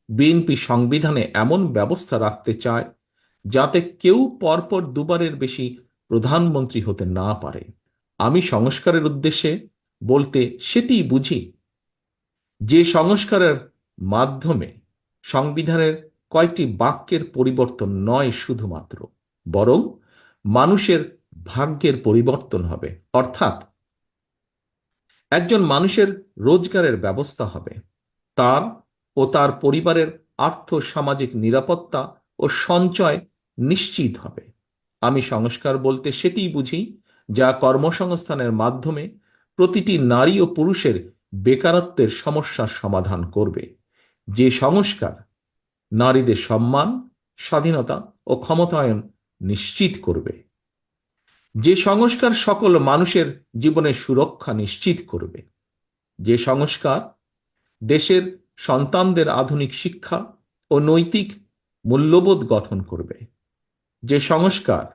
BNP সংবিধানে এমন ব্যবস্থা রাখতে চায় যাতে কেউ পরপর দুবারের বেশি প্রধানমন্ত্রী হতে না পারে। আমি সংস্কারের উদ্দেশ্যে বলতে সেটিই বুঝি যে সংস্কারের মাধ্যমে সংবিধানের কয়েকটি বাক্যের পরিবর্তন নয় শুধুমাত্র, বরং মানুষের ভাগ্যের পরিবর্তন হবে। অর্থাৎ একজন মানুষের রোজগারের ব্যবস্থা হবে, তার ও তার পরিবারের আর্থ সামাজিক নিরাপত্তা ও সঞ্চয় নিশ্চিত হবে। আমি সংস্কার বলতে সেটিই বুঝি যা কর্মসংস্থানের মাধ্যমে প্রতিটি নারী ও পুরুষের বেকারত্বের সমস্যার সমাধান করবে। যে সংস্কার নারীদের সম্মান, স্বাধীনতা ও ক্ষমতায়ন নিশ্চিত করবে। যে সংস্কার সকল মানুষের জীবনের সুরক্ষা নিশ্চিত করবে। যে সংস্কার দেশের সন্তানদের আধুনিক শিক্ষা ও নৈতিক মূল্যবোধ গঠন করবে। যে সংস্কার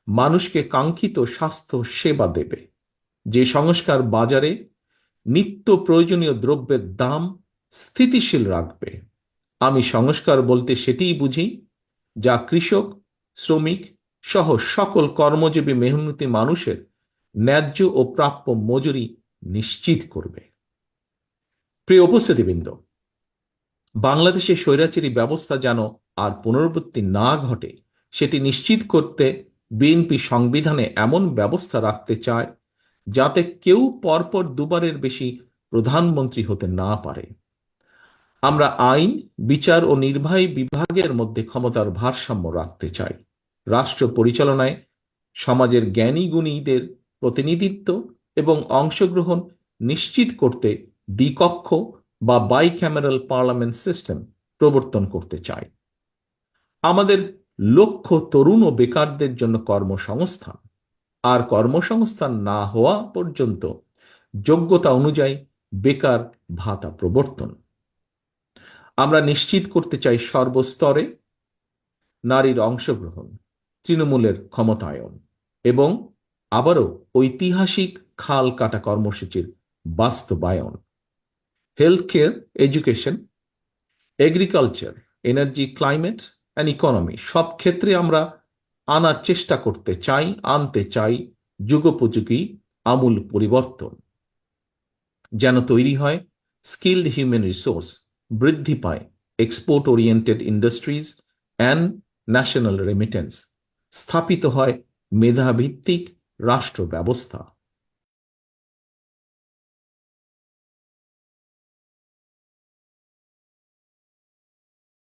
মানুষকে কাঙ্ক্ষিত স্বাস্থ্য সেবা দেবে। যে সংস্কার বাজারে নিত্য প্রয়োজনীয় দ্রব্যের দাম স্থিতিশীল রাখবে। আমি সংস্কার বলতে সেটিই বুঝি যা কৃষক, শ্রমিক সহ সকল কর্মজীবী মেহনতি মানুষের ন্যায্য ও প্রাপ্য মজুরি নিশ্চিত করবে। প্রিয় উপস্থিতিবৃন্দ, বাংলাদেশে স্বৈরাচারী ব্যবস্থা যেন আর পুনরাবৃত্তি না ঘটে সেটি নিশ্চিত করতে বিএনপি সংবিধানে এমন ব্যবস্থা রাখতে চায় যাতে কেউ পরপর দুবারের বেশি প্রধানমন্ত্রী হতে না পারে। আমরা আইন, বিচার ও নির্বাহী বিভাগের মধ্যে ক্ষমতার ভারসাম্য রাখতে চাই। রাষ্ট্র পরিচালনায় সমাজের জ্ঞানী গুণীদের প্রতিনিধিত্ব এবং অংশগ্রহণ নিশ্চিত করতে দ্বিকক্ষ বা বাইক্যামেরাল পার্লামেন্ট সিস্টেম প্রবর্তন করতে চাই। আমাদের লক্ষ্য তরুণ ও বেকারদের জন্য কর্মসংস্থান, আর কর্মসংস্থান না হওয়া পর্যন্ত যোগ্যতা অনুযায়ী বেকার ভাতা প্রবর্তন। আমরা নিশ্চিত করতে চাই সর্বস্তরে নারীর অংশগ্রহণ, তৃণমূলের ক্ষমতায়ন এবং আবারও ঐতিহাসিক খাল কাটা কর্মসূচির বাস্তবায়ন। Health care, education, agriculture, energy, climate and economy সব ক্ষেত্রে আমরা আনতে চাই যুগোপযোগী আমূল পরিবর্তন, যেন তৈরি হয় স্কিলড হিউম্যান রিসোর্স, বৃদ্ধি পায় export oriented industries and national remittance, স্থাপিত হয় মেধাভিত্তিক রাষ্ট্র ব্যবস্থা।